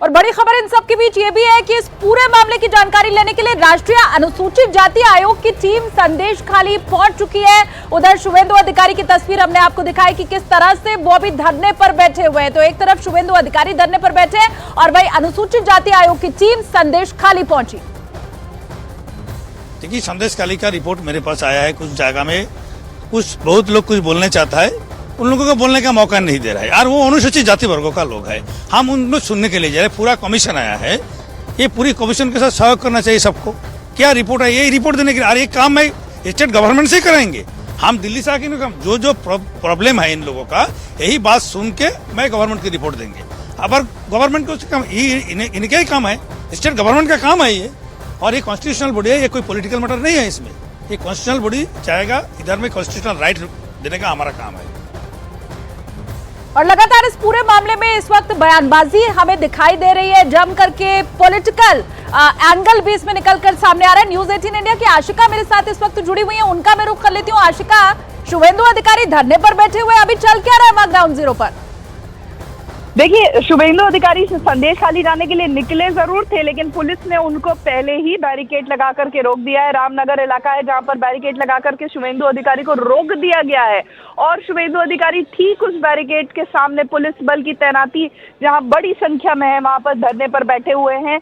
और बड़ी खबर इन सब के बीच ये भी है कि इस पूरे मामले की जानकारी लेने के लिए राष्ट्रीय अनुसूचित जाति आयोग की टीम संदेश खाली पहुंच चुकी है। उधर शुभेंदु अधिकारी की तस्वीर हमने आपको दिखाई कि किस तरह से वो अभी धरने पर बैठे हुए हैं। तो एक तरफ शुभेंदु अधिकारी धरने पर बैठे हैं और वही अनुसूचित जाति आयोग की टीम संदेश खाली पहुंची। देखिए, संदेश खाली का रिपोर्ट मेरे पास आया है। कुछ जगह में बहुत लोग कुछ बोलने चाहता है, उन लोगों को बोलने का मौका नहीं दे रहा है। और वो अनुसूचित जाति वर्गों का लोग है, हम उनको सुनने के लिए जा रहे हैं। पूरा कमीशन आया है, ये पूरी कमीशन के साथ सहयोग करना चाहिए सबको। क्या रिपोर्ट है, ये रिपोर्ट देने के लिए। और ये काम है स्टेट गवर्नमेंट से कराएंगे, हम दिल्ली से आके जो जो प्रॉब्लम है इन लोगों का, यही बात सुन के मैं गवर्नमेंट की रिपोर्ट देंगे। अगर गवर्नमेंट को इनका ही काम है, स्टेट गवर्नमेंट का काम है ये। और ये कॉन्स्टिट्यूशनल बॉडी है, ये कोई पॉलिटिकल मैटर नहीं है। इसमें ये कॉन्स्टिट्यूशनल बॉडी चाहेगा, इधर में कॉन्स्टिट्यूशनल राइट देने का हमारा काम है। और लगातार इस पूरे मामले में इस वक्त बयानबाजी हमें दिखाई दे रही है, जम करके पॉलिटिकल एंगल भी इसमें निकलकर सामने आ रहा है। न्यूज 18 इंडिया की आशिका मेरे साथ इस वक्त जुड़ी हुई है, उनका मैं रुख कर लेती हूँ। आशिका, शुभेंदु अधिकारी धरने पर बैठे हुए, अभी चल क्या रहा है वहां ग्राउंड जीरो पर? देखिए, शुभेंदु अधिकारी संदेश खाली जाने के लिए निकले जरूर थे, लेकिन पुलिस ने उनको पहले ही बैरिकेड लगा करके रोक दिया है। रामनगर इलाका है जहां पर बैरिकेड लगा करके शुभेंदु अधिकारी को रोक दिया गया है। और शुभेंदु अधिकारी ठीक उस बैरिकेड के सामने पुलिस बल की तैनाती जहां बड़ी संख्या में है, वहां पर धरने पर बैठे हुए हैं।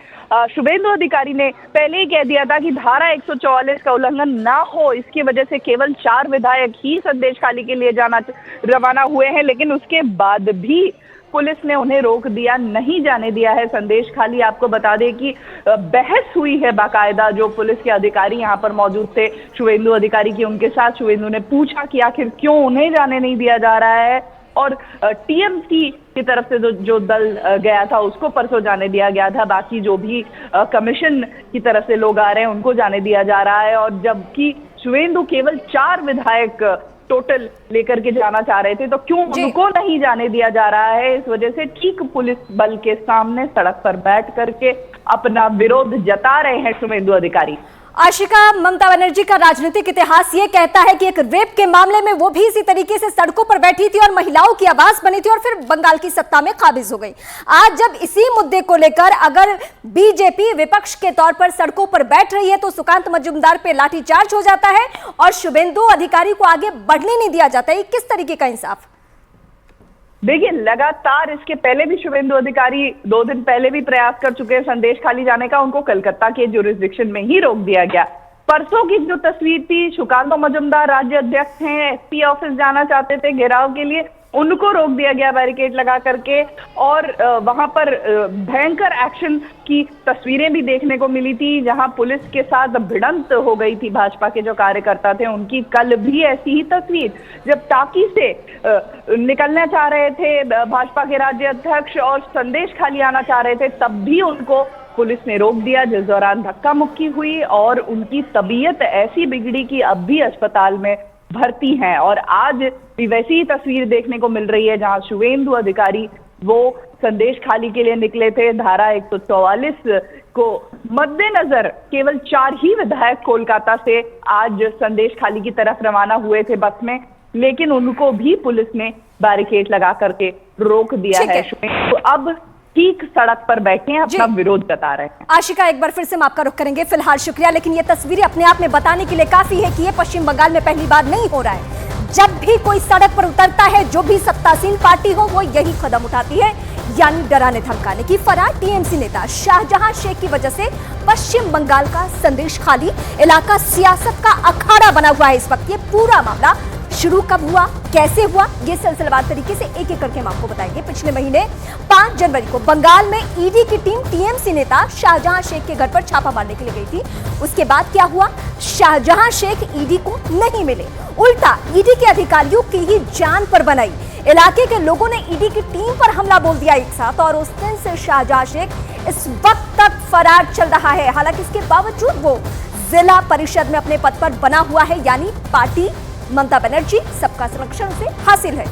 शुभेंदु अधिकारी ने पहले ही कह दिया था कि धारा 144 का उल्लंघन ना हो, इसकी वजह से केवल 4 विधायक ही संदेश खाली के लिए रवाना हुए हैं। लेकिन उसके बाद भी पुलिस ने उन्हें रोक दिया, नहीं जाने दिया है संदेश खाली। आपको बता दें कि बहस हुई है बाकायदा, जो पुलिस के अधिकारी यहाँ पर मौजूद थे शुभेंदु अधिकारी की, उनके साथ शुभेंदु ने पूछा कि आखिर क्यों उन्हें जाने नहीं दिया जा रहा है। और टीएमसी की तरफ से जो दल गया था उसको परसों जाने दिया गया था, बाकी जो भी कमीशन की तरफ से लोग आ रहे हैं उनको जाने दिया जा रहा है। और जबकि शुभेंदु केवल 4 विधायक टोटल लेकर के जाना चाह रहे थे, तो क्यों उनको नहीं जाने दिया जा रहा है? इस वजह से ठीक पुलिस बल के सामने सड़क पर बैठ करके अपना विरोध जता रहे हैं शुभेंदु अधिकारी। आशिका, ममता बनर्जी का राजनीतिक इतिहास ये कहता है कि एक रेप के मामले में वो भी इसी तरीके से सड़कों पर बैठी थी और महिलाओं की आवाज बनी थी और फिर बंगाल की सत्ता में काबिज हो गई। आज जब इसी मुद्दे को लेकर अगर बीजेपी विपक्ष के तौर पर सड़कों पर बैठ रही है तो सुकांत मजूमदार पे लाठीचार्ज हो जाता है और शुभेंदु अधिकारी को आगे बढ़ने नहीं दिया जाता है। किस तरीके का इंसाफ? देखिए, लगातार इसके पहले भी शुभेंदु अधिकारी 2 दिन पहले भी प्रयास कर चुके हैं संदेश खाली जाने का, उनको कलकत्ता के ज्यूरिसडिक्शन में ही रोक दिया गया। परसों की जो तस्वीर थी, सुकांत मजूमदार राज्य अध्यक्ष हैं, एसपी ऑफिस जाना चाहते थे घेराव के लिए, उनको रोक दिया गया बैरिकेड लगा करके। और वहां पर भयंकर एक्शन की तस्वीरें भी देखने को मिली थी, जहां पुलिस के साथ भिड़ंत हो गई थी भाजपा के जो कार्यकर्ता थे उनकी। कल भी ऐसी ही तस्वीर, जब टाकी से निकलना चाह रहे थे भाजपा के राज्य अध्यक्ष और संदेश खाली आना चाह रहे थे, तब भी उनको पुलिस ने रोक दिया, जिस दौरान धक्का मुक्की हुई और उनकी तबीयत ऐसी बिगड़ी कि अब भी अस्पताल में भर्ती हैं। और आज भी वैसी ही तस्वीर देखने को मिल रही है, जहां शुभेंदु अधिकारी वो संदेश खाली के लिए निकले थे। धारा 144 को मद्देनजर केवल 4 ही विधायक कोलकाता से आज संदेश खाली की तरफ रवाना हुए थे बस में, लेकिन उनको भी पुलिस ने बैरिकेड लगा करके रोक दिया है। शुभेंदु अब ठीक सड़क पर बैठे हैं, अपना विरोध जता रहे हैं। आशिका, एक बार फिर से हम आपका रुख करेंगे। फिलहाल शुक्रिया, लेकिन ये तस्वीरें अपने आप में बताने के लिए काफी है कि ये पश्चिम बंगाल में पहली बार नहीं हो रहा है। जब भी कोई सड़क पर उतरता है, जो भी सत्तासीन पार्टी हो, वो यही कदम उठाती है, यानी डराने धमकाने की। फरार टीएमसी नेता शाहजहां शेख की वजह से पश्चिम बंगाल का संदेश खाली इलाका सियासत का अखाड़ा बना हुआ है इस वक्त। ये पूरा मामला शुरू कब हुआ, कैसे हुआ, ये सिलसिलेवार तरीके से एक एक करके हम आपको बताएंगे। पिछले महीने 5 जनवरी को बंगाल में ईडी की टीम टीएमसी नेता शाहजहां शेख के घर पर छापा मारने के लिए गई थी। उसके बाद क्या हुआ? शाहजहां शेख ईडी को नहीं मिले, उल्टा ईडी के अधिकारियों की ही जान पर बनाई। इलाके के लोगों ने ईडी की टीम पर हमला बोल दिया एक साथ, और उस दिन से शाहजहां शेख इस वक्त तक फरार चल रहा है। हालांकि इसके बावजूद वो जिला परिषद में अपने पद पर बना हुआ है, यानी पार्टी ममता बनर्जी सबका संरक्षण से हासिल है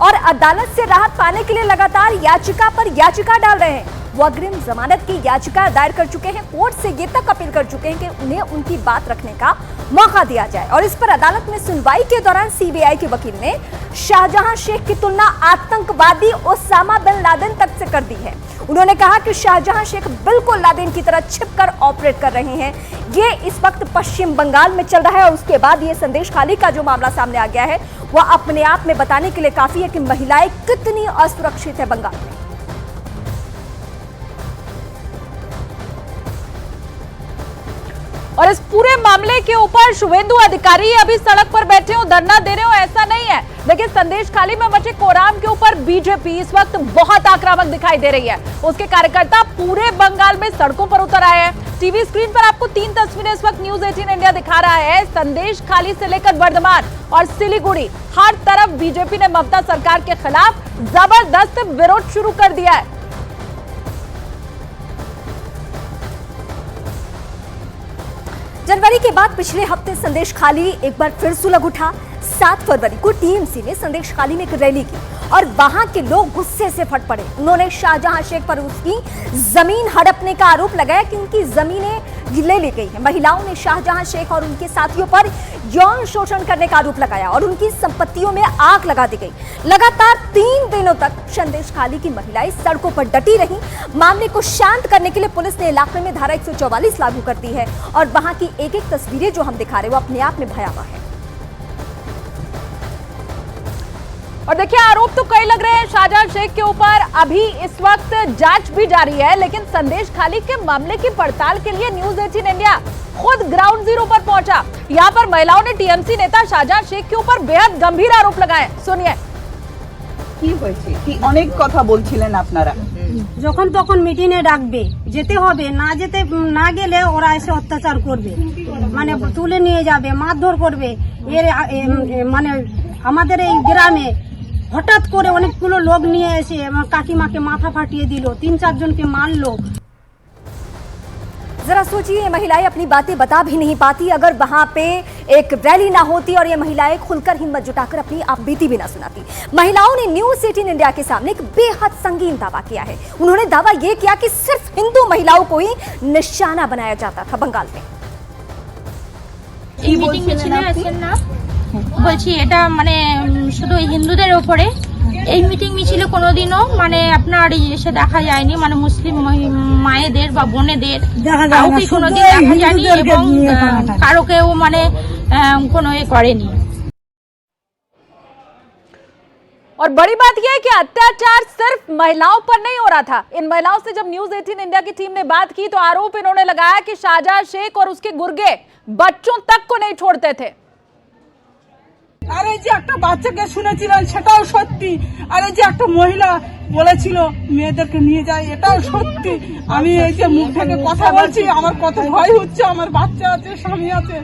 और अदालत से राहत पाने के लिए लगातार याचिका पर याचिका डाल रहे हैं। वो अग्रिम जमानत की याचिका दायर कर चुके हैं। कोर्ट से ये तक अपील कर चुके हैं कि उन्हें उनकी बात रखने का मौका दिया जाए। और इस पर अदालत में सुनवाई के दौरान सीबीआई के वकील ने शाहजहां शेख की तुलना आतंकवादी ओसामा बिन लादेन तक से कर दी है। उन्होंने कहा कि शाहजहां शेख बिल्कुल लादेन की तरह छिपकर ऑपरेट कर रहे हैं। ये इस वक्त पश्चिम बंगाल में चल रहा है और उसके बाद ये संदेश खाली का जो मामला सामने आ गया है वह अपने आप में बताने के लिए काफी है कि महिलाएं कितनी असुरक्षित है बंगाल में। और इस पूरे मामले के ऊपर शुभेंदु अधिकारी अभी सड़क पर बैठे हो, धरना दे रहे हो, ऐसा नहीं है। लेकिन संदेश खाली में मचे कोराम के ऊपर बीजेपी इस वक्त बहुत आक्रामक दिखाई दे रही है। उसके कार्यकर्ता पूरे बंगाल में सड़कों पर उतर आए हैं। टीवी स्क्रीन पर आपको 3 तस्वीरें इस वक्त न्यूज 18 इंडिया दिखा रहा है। संदेश खाली से लेकर वर्धमान और सिलीगुड़ी हर तरफ बीजेपी ने ममता सरकार के खिलाफ जबरदस्त विरोध शुरू कर दिया है। जनवरी के बाद पिछले हफ्ते संदेश खाली एक बार फिर सुलग उठा। 7 फरवरी को टीएमसी ने संदेश खाली में एक रैली की और वहां के लोग गुस्से से फट पड़े। उन्होंने शाहजहां शेख पर उसकी जमीन हड़पने का आरोप लगाया कि उनकी जमीनें ले ली गई है। महिलाओं ने शाहजहां शेख और उनके साथियों पर यौन शोषण करने का आरोप लगाया और उनकी संपत्तियों में आग लगा दी गई। लगातार 3 दिनों तक संदेश खाली की महिलाएं सड़कों पर डटी रहीं। मामले को शांत करने के लिए पुलिस ने इलाके में धारा 144 लागू कर दी है और वहां की एक एक तस्वीरें जो हम दिखा रहे हैं वो अपने आप में भयावह है। और देखिए आरोप तो कई लग रहे हैं शाहजहां शेख के ऊपर। अभी इस वक्त जांच भी जारी है, लेकिन संदेश खाली के मामले की पड़ताल के लिए न्यूज 18 इंडिया खुद ग्राउंड जीरो पर पहुंचा। यहां पर महिलाओं ने टीएमसी नेता शाहजहां शेख के ऊपर बेहद गंभीर आरोप लगाए। सुनिए। কি হয়েছে কি অনেক কথা বলছিলেন আপনারা যখন তখন মিটিংয়ে ডাকবে, যেতে হবে, না গেলে ওরা এসে অত্যাচার করবে, মানে তুলে নিয়ে যাবে, মারধর করবে। এর মানে আমাদের এই গ্রামে হঠাৎ করে অনেকগুলো লোক নিয়ে এসে আমার কাকিমাকে মাথা ফাটিয়ে দিল, 3-4 जनके मारलो। जरा सोचिए, ये महिलाएं अपनी बातें बता भी नहीं पाती अगर वहां पे एक रैली ना होती और ये महिलाएं खुलकर हिम्मत जुटाकर अपनी आप बीती भी ना सुनाती। महिलाओं ने न्यूज 18 इंडिया के सामने एक बेहद संगीन दावा किया है। उन्होंने दावा ये किया कि सिर्फ हिंदू महिलाओं को ही निशाना बनाया जाता था बंगाल में। এই মিটিং মিছিলে আছেন না, বলছি এটা মানে শুধু হিন্দুদের উপরে এই মিটিং মিছিলে কোনোদিনও মানে আপনার এসে দেখা যায়নি, মানে মুসলিম মায়েদের বা বোনেদের কাউকে কোনোদিন দেখা যায়নি এবং কারোকেও মানে কোনো এ করেনি। और बड़ी बात यह है कि अत्याचार सिर्फ महिलाओं पर नहीं हो रहा था। इन महिलाओं से जब न्यूज 18 इंडिया की टीम ने बात की तो आरोप इन्होंने लगाया कि शाहजहां शेख और उसके गुर्गे बच्चों तक को नहीं छोड़ते थे। আরে যে একটা বাচ্চাকে শুনেছিলেন সেটাও সত্যি, আরে যে একটা মহিলা বলেছিল মেয়েদেরকে নিয়ে যায় এটাও সত্যি। আমি এই যে মুখ থেকে কথা বলছি আমার কত ভয় হচ্ছে, আমার বাচ্চা আছে, স্বামী আছে,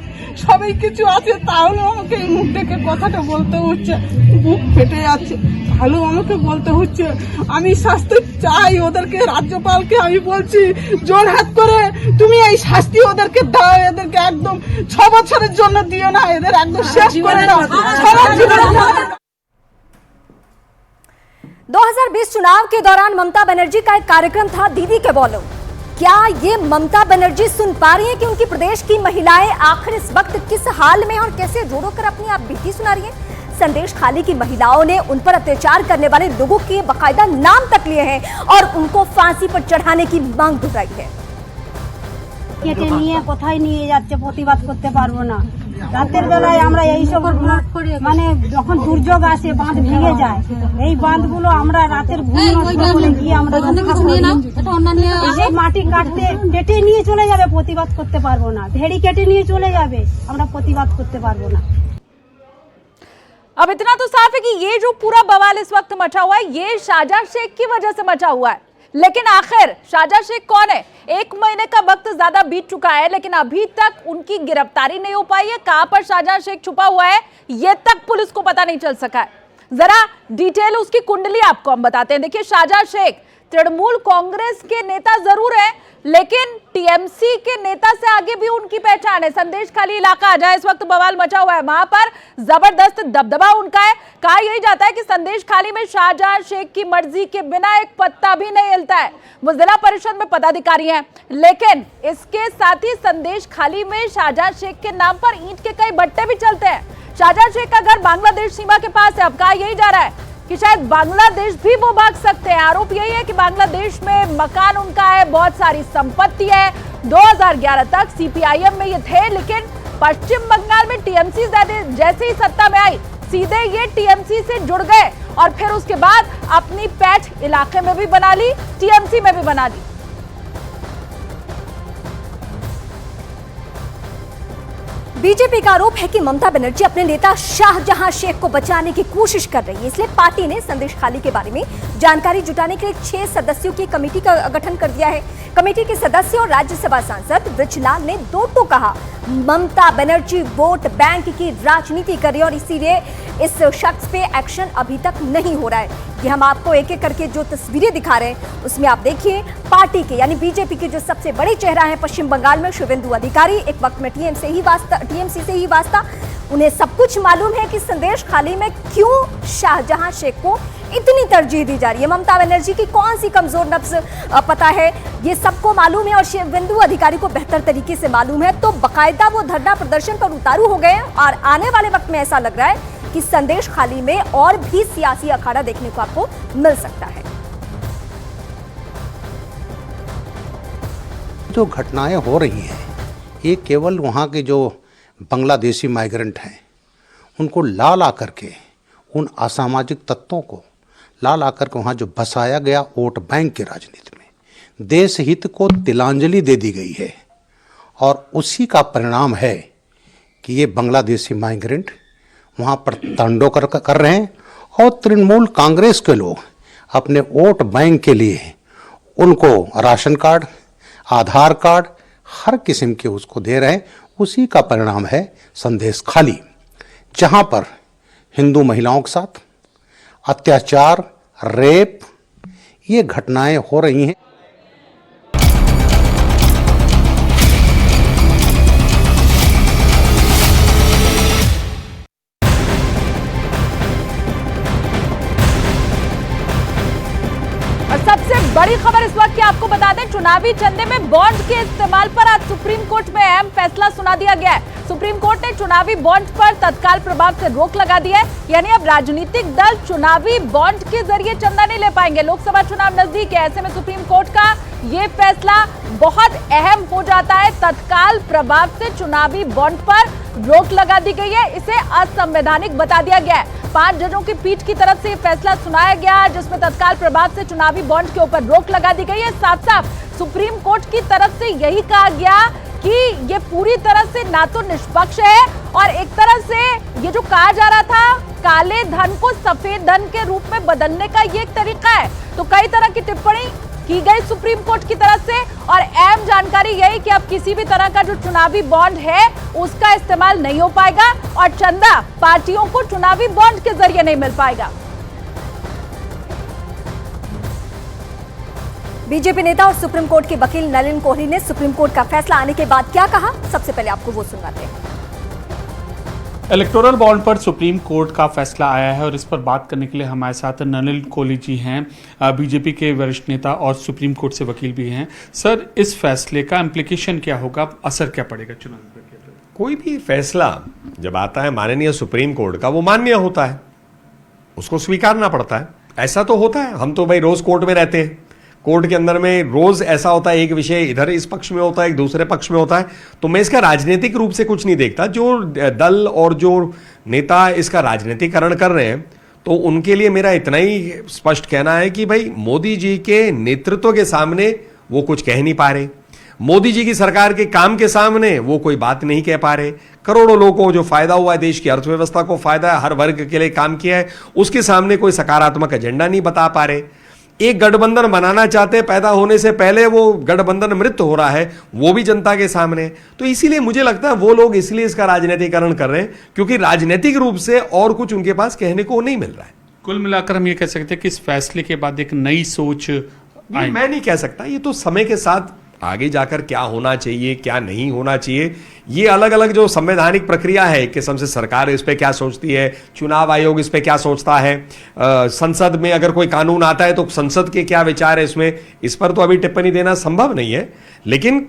সবই কিছু আছে, তাহলে আমাকে এই মুখ থেকে কথাটা বলতে হচ্ছে, বুক ফেটে যাচ্ছে, ভালো আমাকে বলতে হচ্ছে। আমি শাস্তি চাই ওদেরকে, রাজ্যপালকে আমি বলছি জোর হাত করে তুমি এই শাস্তি ওদেরকে দাও, এদেরকে একদম 6 বছরের জন্য দিও না, এদের একদম শেষ করে দাও। 2020 चुनाव के दौरान ममता बनर्जी का एक कार्यक्रम था दीदी के बोलो। क्या ये ममता बनर्जी सुन पा रही हैं कि उनकी प्रदेश की महिलाएं आखिर इस वक्त किस हाल में और कैसे रो रो कर अपनी आप बीती सुना रही हैं? संदेश खाली की महिलाओं ने उन पर अत्याचार करने वाले लोगों के बाकायदा नाम तक लिए हैं और उनको फांसी पर चढ़ाने की मांग दोहराई है। কেটে নিয়ে কোথায় নিয়ে যাচ্ছে প্রতিবাদ করতে পারবো না। রাতের বেলায় আমরা এই সব মানে যখন দুর্যোগ আসে বাঁধ ভেঙে যায়, এই বাঁধগুলো আমরা রাতের ঘুম নষ্ট করে গিয়ে আমরা এই মাটি কাটতে কেটে নিয়ে চলে যাবে, প্রতিবাদ করতে পারবো না। ভেড়ি কেটে নিয়ে চলে যাবে, আমরা প্রতিবাদ করতে পারবো না। अब इतना तो साफ है कि ये जो पूरा बवाल इस वक्त मचा हुआ है ये शाहजहां शेख की वजह से मचा हुआ है। लेकिन आखिर शाहजहां शेख कौन है? 1 महीने का वक्त ज्यादा बीत चुका है लेकिन अभी तक उनकी गिरफ्तारी नहीं हो पाई है। कहां पर शाहजहां शेख छुपा हुआ है ये तक पुलिस को पता नहीं चल सका है। जरा डिटेल उसकी कुंडली आपको हम बताते हैं। देखिए, शाहजहां शेख तृणमूल कांग्रेस के नेता जरूर है लेकिन टीएमसी के नेता से आगे भी उनकी पहचान है। संदेश खाली इलाका जहां इस वक्त बवाल मचा हुआ है, वहां पर जबरदस्त दबदबा उनका है। कहा यही जाता है कि संदेश खाली में शाहजहां शेख की मर्जी के बिना एक पत्ता भी नहीं हिलता है। वो जिला परिषद में पदाधिकारी हैं, लेकिन इसके साथ ही संदेश खाली में शाहजहां शेख के नाम पर ईंट के कई भट्टे भी चलते हैं। शाहजहां शेख का घर बांग्लादेश सीमा के पास है। अब कहा यही जा रहा है कि शायद बांग्लादेश भी वो भाग सकते हैं। आरोप यही है कि बांग्लादेश में मकान उनका है, बहुत सारी संपत्ति है। 2011 तक सीपीआईएम में ये थे, लेकिन पश्चिम बंगाल में टीएमसी जैसे ही सत्ता में आई, सीधे ये टीएमसी से जुड़ गए और फिर उसके बाद अपनी पैठ इलाके में भी बना ली, टीएमसी में भी बना ली। बीजेपी का आरोप है कि ममता बनर्जी अपने नेता शाहजहां शेख को बचाने की कोशिश कर रही है। इसलिए पार्टी ने संदेश खाली के बारे में जानकारी जुटाने के लिए 6 सदस्यों की कमेटी का गठन कर दिया है। कमेटी के सदस्य और राज्यसभा सांसद बृजलाल ने दो टूक कहा, ममता बनर्जी वोट बैंक की राजनीति कर रही है और इसीलिए इस शख्स पे एक्शन अभी तक नहीं हो रहा है। ये हम आपको एक एक करके जो तस्वीरें दिखा रहे हैं उसमें आप देखिए पार्टी के यानी बीजेपी के जो सबसे बड़े चेहरा है पश्चिम बंगाल में शुवेंदु अधिकारी, एक वक्त में टीएमसी से ही वास्ता। उन्हें सब कुछ मालूम है कि संदेश खाली में क्यों शाहजहां शेख को इतनी तरजीह दी जा रही है, ममता बनर्जी की कौन सी कमजोर नब्ज पता है, ये सबको मालूम है और शुवेंदु अधिकारी को बेहतर तरीके से मालूम है। तो बाकायदा वो धरना प्रदर्शन पर उतारू हो गए हैं और आने वाले वक्त में ऐसा लग रहा है कि संदेश खाली में और भी सियासी अखाड़ा देखने को आपको मिल सकता है। जो घटनाएं हो रही हैं ये केवल वहाँ के जो बांग्लादेशी माइग्रेंट हैं उनको ला ला करके, उन असामाजिक तत्वों को ला ला करके वहाँ जो बसाया गया वोट बैंक की राजनीति में देश हित को तिलांजलि दे दी गई है और उसी का परिणाम है कि ये बांग्लादेशी माइग्रेंट वहाँ पर तांडव कर रहे हैं और तृणमूल कांग्रेस के लोग अपने वोट बैंक के लिए उनको राशन कार्ड, आधार कार्ड, हर किस्म के उसको दे रहे हैं। उसी का परिणाम है संदेश खाली, जहाँ पर हिंदू महिलाओं के साथ अत्याचार, रेप, ये घटनाएं हो रही हैं। सबसे बड़ी खबर इस वक्त की आपको बता दें, चुनावी चंदे में बॉन्ड के इस्तेमाल पर आज सुप्रीम कोर्ट में अहम फैसला सुना दिया गया है। सुप्रीम कोर्ट ने चुनावी बॉन्ड पर तत्काल प्रभाव से रोक लगा दी है, यानी अब राजनीतिक दल चुनावी बॉन्ड के जरिए चंदा नहीं ले पाएंगे। लोकसभा चुनाव नजदीक है, ऐसे में सुप्रीम कोर्ट का ये फैसला बहुत अहम हो जाता है। तत्काल प्रभाव से चुनावी बॉन्ड पर रोक लगा दी गई है, इसे असंवैधानिक बता दिया गया है। 5 जजों की पीठ की तरफ से ये फैसला सुनाया गया, जिसमें तत्काल प्रभाव से चुनावी बॉन्ड के ऊपर रोक लगा दी गई है। साफ साफ सुप्रीम कोर्ट की तरफ से यही कहा गया कि ये पूरी तरह से ना तो निष्पक्ष है और एक तरह से ये जो कहा जा रहा था काले धन को सफेद धन के रूप में बदलने का ये एक तरीका है। तो कई तरह की टिप्पणी की गई सुप्रीम कोर्ट की तरफ से और अहम जानकारी यही कि अब किसी भी तरह का जो चुनावी बॉन्ड है उसका इस्तेमाल नहीं हो पाएगा और चंदा पार्टियों को चुनावी बॉन्ड के जरिए नहीं मिल पाएगा। बीजेपी नेता और सुप्रीम कोर्ट के वकील नलिन कोहली ने सुप्रीम कोर्ट का फैसला आने के बाद क्या कहा, सबसे पहले आपको वो सुनाते हैं। इलेक्टोरल बॉन्ड पर सुप्रीम कोर्ट का फैसला आया है और इस पर बात करने के लिए हमारे साथ नलिन कोहली जी हैं, बीजेपी के वरिष्ठ नेता और सुप्रीम कोर्ट से वकील भी हैं। सर, इस फैसले का इम्प्लीकेशन क्या होगा, असर क्या पड़ेगा चुनाव प्रक्रिया? कोई भी फैसला जब आता है माननीय सुप्रीम कोर्ट का, वो मान्य होता है, उसको स्वीकारना पड़ता है। ऐसा तो होता है, हम तो भाई रोज कोर्ट में रहते हैं, कोर्ट के अंदर में रोज ऐसा होता है, एक विषय इधर इस पक्ष में होता है, एक दूसरे पक्ष में होता है। तो मैं इसका राजनीतिक रूप से कुछ नहीं देखता। जो दल और जो नेता इसका राजनीतिकरण कर रहे हैं तो उनके लिए मेरा इतना ही स्पष्ट कहना है कि भाई मोदी जी के नेतृत्व के सामने वो कुछ कह नहीं पा रहे, मोदी जी की सरकार के काम के सामने वो कोई बात नहीं कह पा रहे, करोड़ों लोगों को जो फायदा हुआ है, देश की अर्थव्यवस्था को फायदा है, हर वर्ग के लिए काम किया है, उसके सामने कोई सकारात्मक एजेंडा नहीं बता पा रहे। एक गठबंधन बनाना चाहते, पैदा होने से पहले वो गठबंधन मृत हो रहा है, वो भी जनता के सामने। तो इसीलिए मुझे लगता है वो लोग इसलिए इसका राजनीतिकरण कर रहे हैं क्योंकि राजनीतिक रूप से और कुछ उनके पास कहने को नहीं मिल रहा है। कुल मिलाकर हम ये कह सकते हैं कि इस फैसले के बाद एक नई सोच मैं नहीं कह सकता, ये तो समय के साथ आगे जाकर क्या होना चाहिए क्या नहीं होना चाहिए, ये अलग अलग जो संवैधानिक प्रक्रिया है, एक किस्म से सरकार इस पे क्या सोचती है, चुनाव आयोग इस पे क्या सोचता है, संसद में अगर कोई कानून आता है तो संसद के क्या विचार है इसमें, इस पर तो अभी टिप्पणी देना संभव नहीं है। लेकिन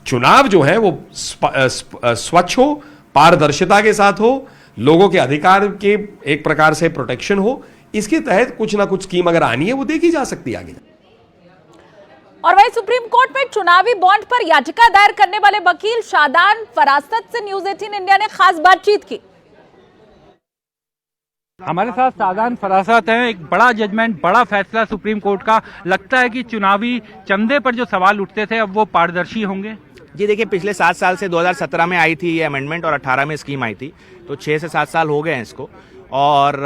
चुनाव जो है वो स्वच्छ हो, पारदर्शिता के साथ हो, लोगों के अधिकार के एक प्रकार से प्रोटेक्शन हो, इसके तहत कुछ ना कुछ स्कीम अगर आनी है वो देखी जा सकती है आगे। और वहीं सुप्रीम कोर्ट में चुनावी बॉन्ड पर याचिका दायर करने वाले वकील शादान फरासत से न्यूज 18 इंडिया ने खास बातचीत की। हमारे साथ शादान फरासत हैं। एक बड़ा जजमेंट, बड़ा फैसला सुप्रीम कोर्ट का। लगता है कि चुनावी चंदे पर जो सवाल उठते थे अब वो पारदर्शी होंगे। जी देखिए, पिछले 7 साल से 2017 में आई थी ये अमेंडमेंट और 18 में स्कीम आई थी, तो 6 से 7 साल हो गए हैं इसको। और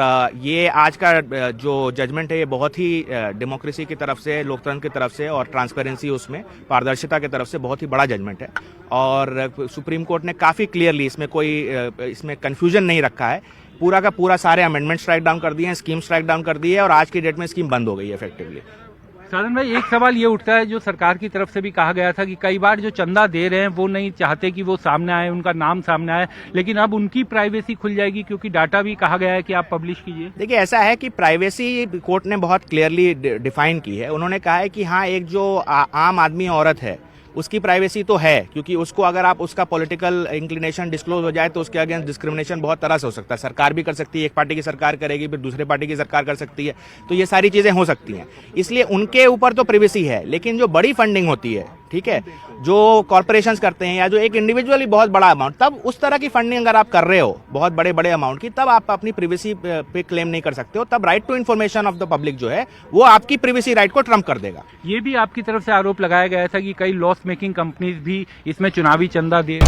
ये आज का जो जजमेंट है ये बहुत ही डेमोक्रेसी की तरफ से, लोकतंत्र की तरफ से और ट्रांसपेरेंसी, उसमें पारदर्शिता की तरफ से बहुत ही बड़ा जजमेंट है। और सुप्रीम कोर्ट ने काफ़ी क्लियरली इसमें कन्फ्यूजन नहीं रखा है। पूरा का पूरा सारे अमेंडमेंट स्ट्राइक डाउन कर दिए हैं, स्कीम स्ट्राइक डाउन कर दी है और आज की डेट में स्कीम बंद हो गई है इफेक्टिवली। साधन भाई, एक सवाल ये उठता है जो सरकार की तरफ से भी कहा गया था कि कई बार जो चंदा दे रहे हैं वो नहीं चाहते कि वो सामने आए, उनका नाम सामने आए, लेकिन अब उनकी प्राइवेसी खुल जाएगी क्योंकि डाटा भी कहा गया है कि आप पब्लिश कीजिए। देखिए, ऐसा है कि प्राइवेसी कोर्ट ने बहुत क्लियरली डिफाइन की है। उन्होंने कहा है कि हाँ, एक जो आम आदमी औरत है उसकी प्राइवेसी तो है, क्योंकि उसको अगर आप उसका पॉलिटिकल इंक्लिनेशन डिस्क्लोज हो जाए तो उसके अगेंस्ट डिस्क्रिमिनेशन बहुत तरह से हो सकता है। सरकार भी कर सकती है, एक पार्टी की सरकार करेगी, फिर दूसरे पार्टी की सरकार कर सकती है, तो ये सारी चीज़ें हो सकती हैं। इसलिए उनके ऊपर तो प्राइवेसी है। लेकिन जो बड़ी फंडिंग होती है, ठीक है, जो कॉर्पोरेशंस करते हैं या जो एक इंडिविजुअली बहुत बड़ा अमाउंट, तब उस तरह की फंडिंग अगर आप कर रहे हो बहुत बड़े बड़े अमाउंट की, तब आप अपनी प्राइवेसी पे क्लेम नहीं कर सकते हो। तब right to information of the public जो है वो आपकी प्राइवेसी राइट को ट्रम्प कर देगा। ये भी आपकी तरफ से आरोप लगाया गया था कि कई लॉस मेकिंग कंपनीज भी इसमें चुनावी चंदा दे